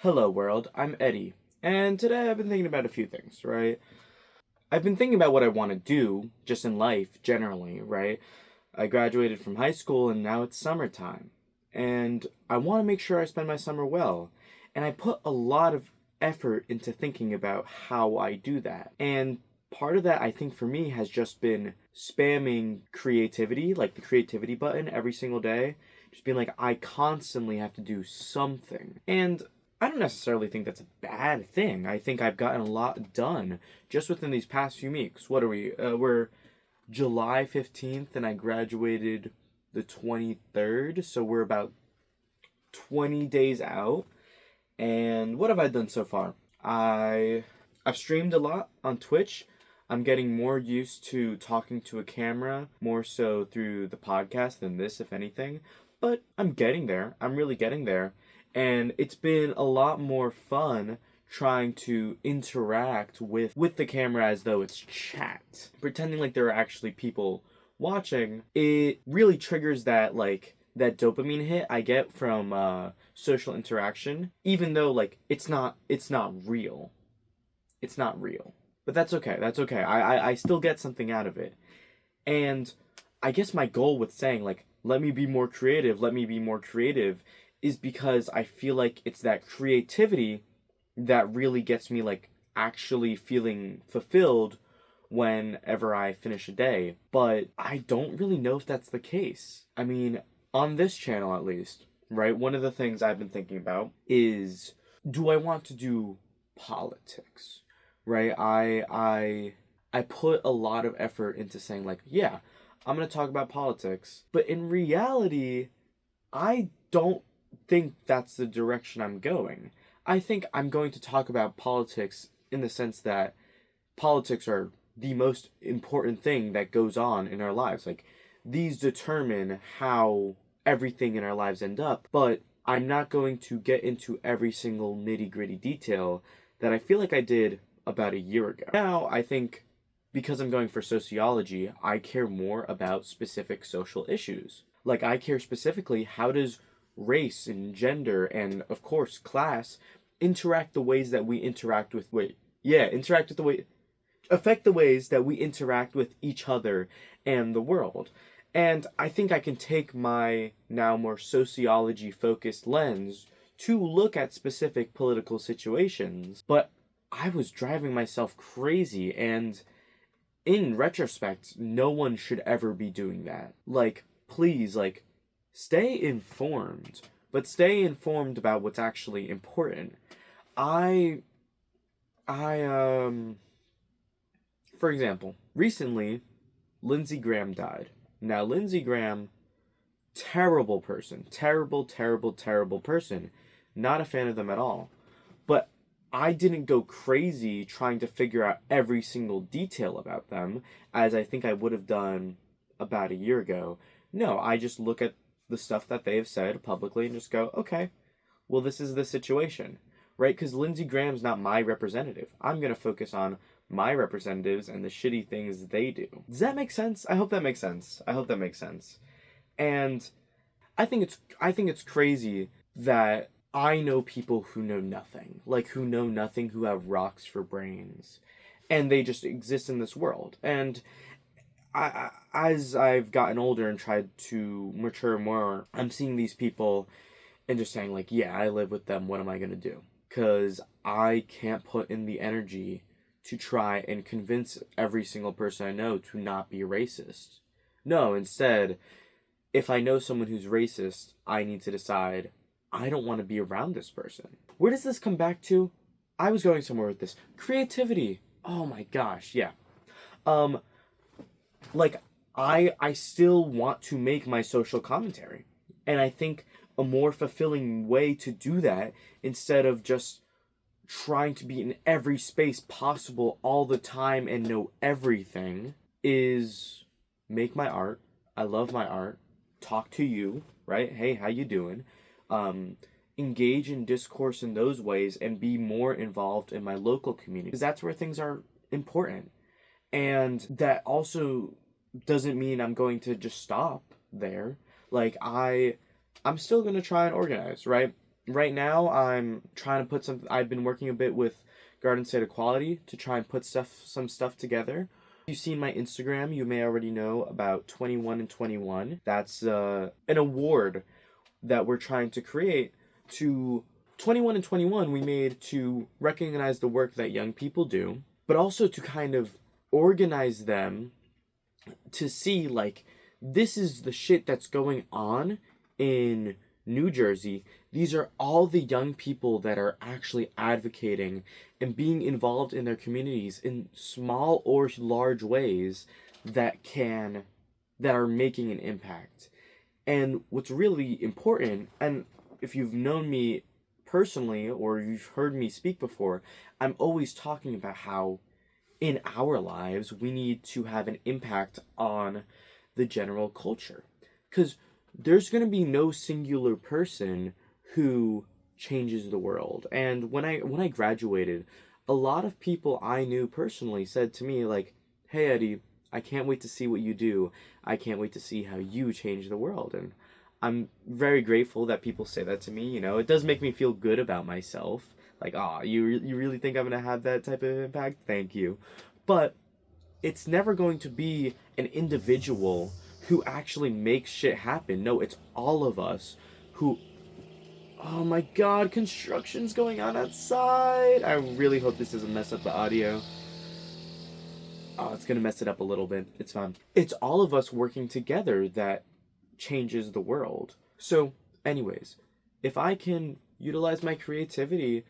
Hello world, I'm Eddie, and today I've been thinking about a few things, right? I've been thinking about what I want to do, just in life, generally, right? I graduated from high school and now it's summertime, and I want to make sure I spend my summer well, and I put a lot of effort into thinking about how I do that, and part of that I think for me has just been spamming creativity, like the creativity button every single day, just being like, I constantly have to do something, and I don't necessarily think that's a bad thing. I think I've gotten a lot done just within these past few weeks. What are we? We're July 15th and I graduated the 23rd, so we're about 20 days out. And what have I done so far? I've streamed a lot on Twitch. I'm getting more used to talking to a camera, more so through the podcast than this, if anything. But I'm getting there. I'm really getting there. And it's been a lot more fun trying to interact with the camera as though it's chat. Pretending like there are actually people watching, it really triggers that dopamine hit I get from social interaction, even though it's not real. It's not real. But that's okay. That's okay. I still get something out of it. And I guess my goal with saying let me be more creative, let me be more creative is because I feel like it's that creativity that really gets me actually feeling fulfilled whenever I finish a day. But I don't really know if that's the case. I mean, on this channel at least, right? One of the things I've been thinking about is, do I want to do politics? Right? I put a lot of effort into saying yeah, I'm going to talk about politics, but in reality, I don't think that's the direction I'm going. I think I'm going to talk about politics in the sense that politics are the most important thing that goes on in our lives. These determine how everything in our lives end up, but I'm not going to get into every single nitty-gritty detail that I feel like I did about a year ago. Now, I think because I'm going for sociology, I care more about specific social issues. I care specifically, how does race and gender and, of course, class interact the ways that we interact with, interact with the way, affect the ways that we interact with each other and the world. And I think I can take my now more sociology focused lens to look at specific political situations. But I was driving myself crazy, and in retrospect, no one should ever be doing that. Please, stay informed, but stay informed about what's actually important. I, I, for example, recently, Lindsey Graham died. Now, Lindsey Graham, terrible person. Terrible, terrible, terrible person. Not a fan of them at all. But I didn't go crazy trying to figure out every single detail about them, as I think I would have done about a year ago. No, I just look at the stuff that they have said publicly and just go, okay, well, this is the situation, right? Because Lindsey Graham's not my representative. I'm going to focus on my representatives and the shitty things they do. Does that make sense? I hope that makes sense. I hope that makes sense. And I think it's crazy that I know people who know nothing, who have rocks for brains, and they just exist in this world. And as I've gotten older and tried to mature more, I'm seeing these people and just saying yeah, I live with them. What am I gonna do? Because I can't put in the energy to try and convince every single person I know to not be racist. No, instead, if I know someone who's racist, I need to decide I don't want to be around this person. Where does this come back to? I was going somewhere with this. Creativity. Oh my gosh, yeah. Um, I still want to make my social commentary. And I think a more fulfilling way to do that, instead of just trying to be in every space possible all the time and know everything, is make my art. I love my art. Talk to you, right? Hey, how you doing? Um, Engage in discourse in those ways and be more involved in my local community, because that's where things are important. And that also doesn't mean I'm going to just stop there. I'm still going to try and organize, right? right now I'm trying to I've been working a bit with Garden State Equality to try and put some stuff together. If you've seen my Instagram, you may already know about 21 and 21. That's an award that we're trying to create to 21 and 21 we made to recognize the work that young people do, but also to kind of organize them to see, like, this is the shit that's going on in New Jersey. These are all the young people that are actually advocating and being involved in their communities in small or large ways that are making an impact. And what's really important, and if you've known me personally or you've heard me speak before, I'm always talking about how in our lives we need to have an impact on the general culture. Because there's going to be no singular person who changes the world. And when I graduated, a lot of people I knew personally said to me, like, "Hey Eddie, I can't wait to see what you do. I can't wait to see how you change the world." And I'm very grateful that people say that to me. It does make me feel good about myself. Like, you really think I'm going to have that type of impact? Thank you. But it's never going to be an individual who actually makes shit happen. No, it's all of us who... Oh my god, construction's going on outside. I really hope this doesn't mess up the audio. Oh, it's gonna mess it up a little bit. It's fine. It's all of us working together that changes the world. So, anyways, if I can utilize my creativity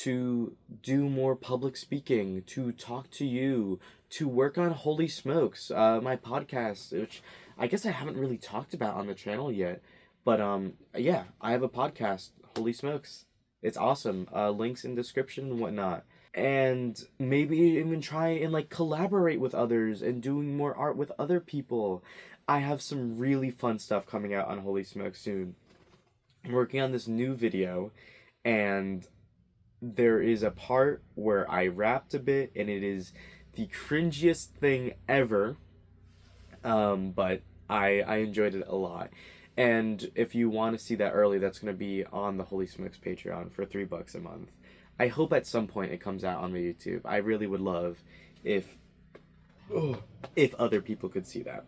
to do more public speaking, to talk to you, to work on Holy Smokes, my podcast, which I guess I haven't really talked about on the channel yet, but yeah, I have a podcast, Holy Smokes. It's awesome. Links in description and whatnot. And maybe even try and like collaborate with others and doing more art with other people. I have some really fun stuff coming out on Holy Smokes soon. I'm working on this new video, and there is a part where I rapped a bit, and it is the cringiest thing ever. But I enjoyed it a lot. And if you want to see that early, that's going to be on the Holy Smokes Patreon for $3 a month. I hope at some point it comes out on the YouTube. I really would love if other people could see that.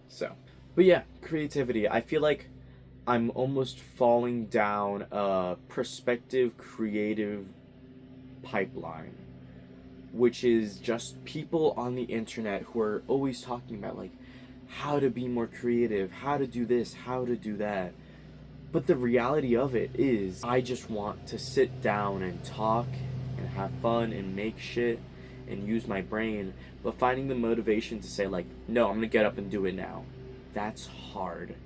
So, but yeah, creativity. I feel like I'm almost falling down a prospective creative pipeline, which is just people on the internet who are always talking about like how to be more creative, how to do this, how to do that. But the reality of it is, I just want to sit down and talk and have fun and make shit and use my brain. But finding the motivation to say, like, no, I'm gonna get up and do it now. That's hard.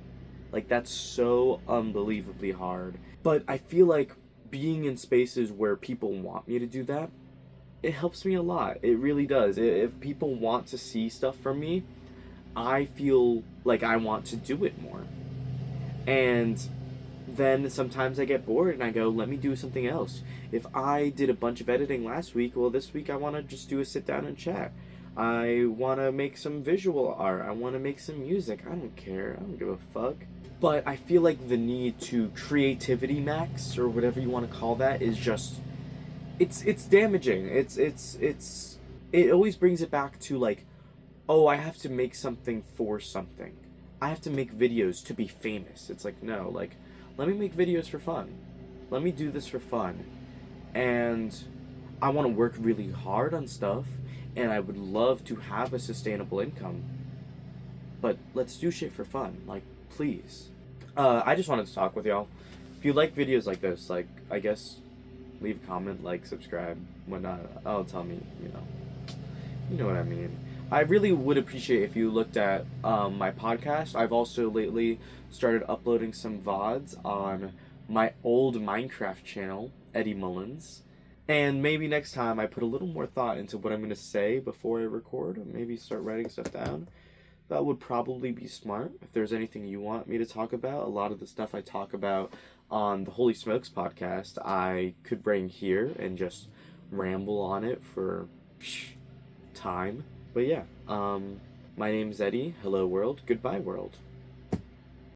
Like, that's so unbelievably hard. But I feel like being in spaces where people want me to do that, it helps me a lot. It really does. If people want to see stuff from me, I feel like I want to do it more. And then sometimes I get bored and I go, let me do something else. If I did a bunch of editing last week, well, this week I want to just do a sit down and chat. I want to make some visual art. I want to make some music. I don't care. I don't give a fuck. But I feel like the need to creativity max, or whatever you want to call that, is just... It's damaging. It always brings it back to, like, oh, I have to make something for something. I have to make videos to be famous. It's like, no, like, let me make videos for fun. Let me do this for fun. And I want to work really hard on stuff, and I would love to have a sustainable income. But let's do shit for fun. Like, please. I just wanted to talk with y'all. If you like videos like this, like, I guess, leave a comment, like, subscribe, whatnot. Tell me, you know what I mean. I really would appreciate if you looked at my podcast. I've also lately started uploading some VODs on my old Minecraft channel, Eddi Mullins. And maybe next time I put a little more thought into what I'm going to say before I record, or maybe start writing stuff down. That would probably be smart. If there's anything you want me to talk about, a lot of the stuff I talk about on the Holy Smokes podcast, I could bring here and just ramble on it for time. But yeah, my name's Eddi. Hello world. Goodbye world.